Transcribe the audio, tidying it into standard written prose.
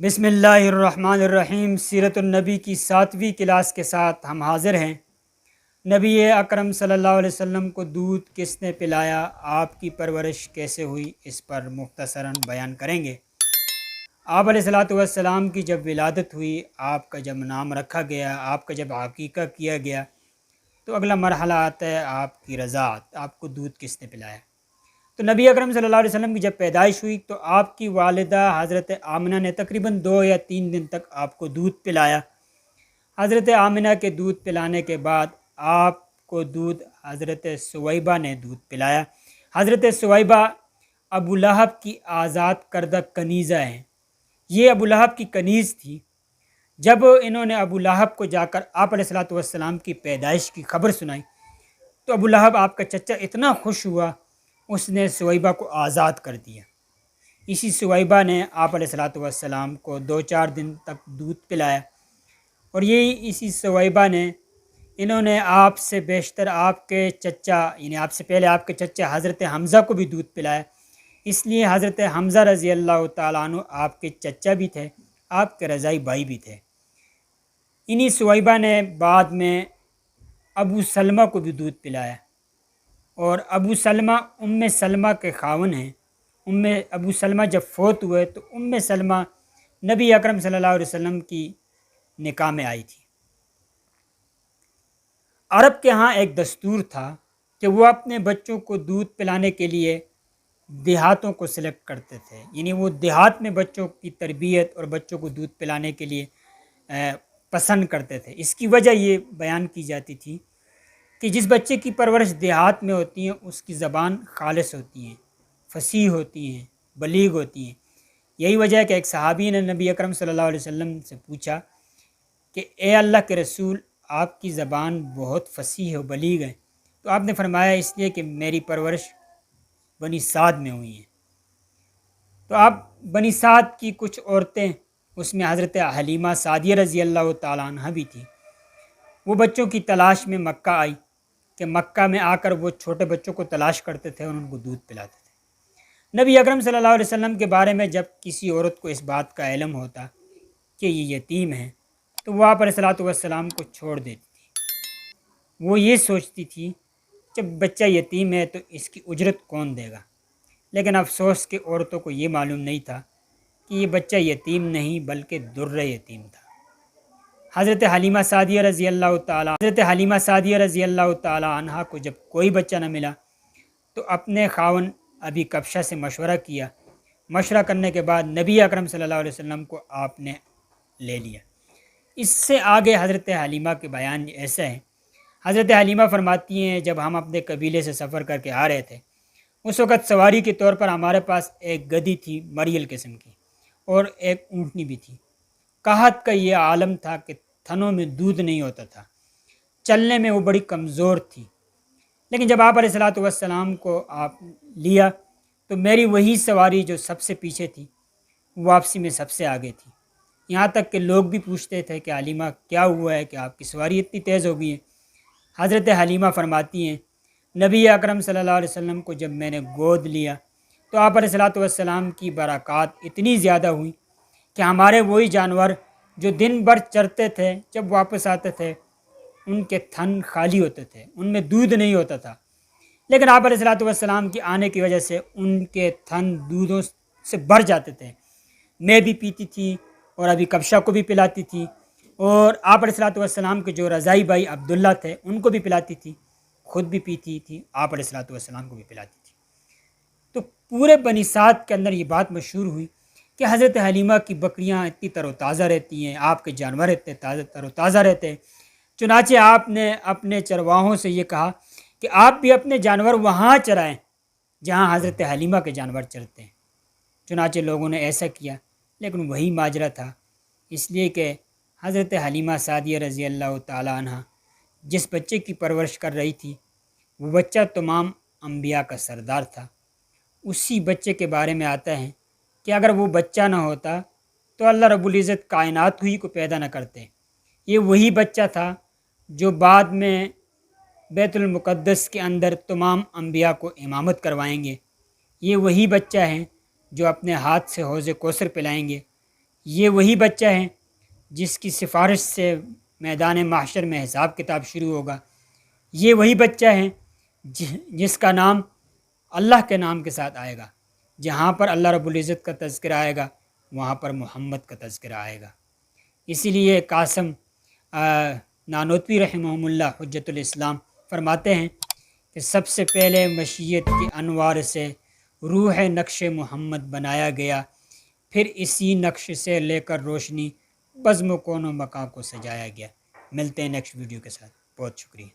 بسم اللہ الرحمن الرحیم۔ سیرت النبی کی 7ویں کلاس کے ساتھ ہم حاضر ہیں۔ نبی اکرم صلی اللہ علیہ وسلم کو دودھ کس نے پلایا، آپ کی پرورش کیسے ہوئی، اس پر مختصراً بیان کریں گے۔ آپ علیہ السلام کی جب ولادت ہوئی، آپ کا جب نام رکھا گیا، آپ کا جب عقیقہ کیا گیا، تو اگلا مرحلہ آتا ہے آپ کی رضاعت، آپ کو دودھ کس نے پلایا۔ تو نبی اکرم صلی اللہ علیہ وسلم کی جب پیدائش ہوئی تو آپ کی والدہ حضرت آمنہ نے تقریباً 2 یا 3 دن تک آپ کو دودھ پلایا۔ حضرت آمنہ کے دودھ پلانے کے بعد آپ کو دودھ حضرت ثویبہ نے دودھ پلایا۔ حضرت ثویبہ ابو لہب کی آزاد کردہ کنیزہ ہیں۔ یہ ابو لہب کی کنیز تھی۔ جب انہوں نے ابو لہب کو جا کر آپ علیہ السلام کی پیدائش کی خبر سنائی تو ابو لہب آپ کا چچا اتنا خوش ہوا، اس نے ثویبہ کو آزاد کر دیا۔ اسی ثویبہ نے آپ علیہ السلام کو 2-4 دن تک دودھ پلایا، اور یہی اسی ثویبہ نے انہوں نے آپ سے بیشتر آپ کے چچا یعنی آپ سے پہلے آپ کے چچا حضرت حمزہ کو بھی دودھ پلایا۔ اس لیے حضرت حمزہ رضی اللہ تعالیٰ عنہ آپ کے چچا بھی تھے، آپ کے رضائی بھائی بھی تھے۔ انہی ثویبہ نے بعد میں ابو سلمہ کو بھی دودھ پلایا، اور ابو سلمہ ام سلمہ کے خاون ہیں۔ ابو سلمہ جب فوت ہوئے تو ام سلمہ نبی اکرم صلی اللہ علیہ وسلم کی نکاح میں آئی تھی۔ عرب کے ہاں ایک دستور تھا کہ وہ اپنے بچوں کو دودھ پلانے کے لیے دیہاتوں کو سلیکٹ کرتے تھے، یعنی وہ دیہات میں بچوں کی تربیت اور بچوں کو دودھ پلانے کے لیے پسند کرتے تھے۔ اس کی وجہ یہ بیان کی جاتی تھی کہ جس بچے کی پرورش دیہات میں ہوتی ہے اس کی زبان خالص ہوتی ہیں، فصیح ہوتی ہیں، بلیغ ہوتی ہیں۔ یہی وجہ ہے کہ ایک صحابی نے نبی اکرم صلی اللہ علیہ وسلم سے پوچھا کہ اے اللہ کے رسول، آپ کی زبان بہت فصیح و بلیغ ہے، تو آپ نے فرمایا اس لیے کہ میری پرورش بنی سعد میں ہوئی ہیں۔ تو آپ بنی سعد کی کچھ عورتیں، اس میں حضرت حلیمہ سعدیہ رضی اللہ تعالیٰ عنہ بھی تھی، وہ بچوں کی تلاش میں مکہ آئی کہ مکہ میں آ کر وہ چھوٹے بچوں کو تلاش کرتے تھے اور ان کو دودھ پلاتے تھے۔ نبی اکرم صلی اللہ علیہ وسلم کے بارے میں جب کسی عورت کو اس بات کا علم ہوتا کہ یہ یتیم ہیں تو وہ آپ علیہ السلام کو چھوڑ دیتی تھی۔ وہ یہ سوچتی تھی جب بچہ یتیم ہے تو اس کی اجرت کون دے گا، لیکن افسوس کہ عورتوں کو یہ معلوم نہیں تھا کہ یہ بچہ یتیم نہیں بلکہ در یتیم تھا۔ حضرت حلیمہ سعدیہ رضی اللہ تعالیٰ عنہ کو جب کوئی بچہ نہ ملا تو اپنے خاون ابی کبشہ سے مشورہ کیا۔ مشورہ کرنے کے بعد نبی اکرم صلی اللہ علیہ وسلم کو آپ نے لے لیا۔ اس سے آگے حضرت حلیمہ کے بیان ایسا ہے۔ حضرت حلیمہ فرماتی ہیں جب ہم اپنے قبیلے سے سفر کر کے آ رہے تھے، اس وقت سواری کے طور پر ہمارے پاس ایک گدھی تھی مریل قسم کی، اور ایک اونٹنی بھی تھی۔ قحط کا یہ عالم تھا کہ تھنوں میں دودھ نہیں ہوتا تھا، چلنے میں وہ بڑی کمزور تھی، لیکن جب آپ علیہ السلام کو آپ لیا تو میری وہی سواری جو سب سے پیچھے تھی واپسی میں سب سے آگے تھی۔ یہاں تک کہ لوگ بھی پوچھتے تھے کہ حلیمہ کیا ہوا ہے کہ آپ کی سواری اتنی تیز ہو گئی ہے۔ حضرت حلیمہ فرماتی ہیں نبی اکرم صلی اللہ علیہ وسلم کو جب میں نے گود لیا تو آپ علیہ السلام کی برکات اتنی زیادہ ہوئی کہ ہمارے وہی جانور جو دن بھر چرتے تھے جب واپس آتے تھے ان کے تھن خالی ہوتے تھے، ان میں دودھ نہیں ہوتا تھا، لیکن آپ علیہ السلام کی آنے کی وجہ سے ان کے تھن دودھوں سے بھر جاتے تھے۔ میں بھی پیتی تھی اور ابھی کبشہ کو بھی پلاتی تھی، اور آپ علیہ السلام کے جو رضائی بھائی عبداللہ تھے ان کو بھی پلاتی تھی، خود بھی پیتی تھی، آپ علیہ السلام کو بھی پلاتی تھی۔ تو پورے بنی سعد کے اندر یہ بات مشہور ہوئی کہ حضرت حلیمہ کی بکریاں اتنی تر و تازہ رہتی ہیں، آپ کے جانور اتنے تر و تازہ رہتے ہیں۔ چنانچہ آپ نے اپنے چرواہوں سے یہ کہا کہ آپ بھی اپنے جانور وہاں چرائیں جہاں حضرت حلیمہ کے جانور چرتے ہیں۔ چنانچہ لوگوں نے ایسا کیا، لیکن وہی ماجرا تھا، اس لیے کہ حضرت حلیمہ سعدیہ رضی اللہ تعالیٰ عنہ جس بچے کی پرورش کر رہی تھی وہ بچہ تمام انبیاء کا سردار تھا۔ اسی بچے کے بارے میں آتا ہے کہ اگر وہ بچہ نہ ہوتا تو اللہ رب العزت کائنات ہی کو پیدا نہ کرتے۔ یہ وہی بچہ تھا جو بعد میں بیت المقدس کے اندر تمام انبیاء کو امامت کروائیں گے۔ یہ وہی بچہ ہے جو اپنے ہاتھ سے حوض کوثر پلائیں گے۔ یہ وہی بچہ ہے جس کی سفارش سے میدان محشر میں حساب کتاب شروع ہوگا. یہ وہی بچہ ہے جس کا نام اللہ کے نام کے ساتھ آئے گا. جہاں پر اللہ رب العزت کا تذکرہ آئے گا وہاں پر محمد کا تذکرہ آئے گا. اسی لیے قاسم نانوتوی رحمہ اللہ حجت الاسلام فرماتے ہیں کہ سب سے پہلے مشیت کے انوار سے روح نقش محمد بنایا گیا، پھر اسی نقش سے لے کر روشنی بزم و کون و مکان کو سجایا گیا. ملتے ہیں نیکسٹ ویڈیو کے ساتھ. بہت شکریہ.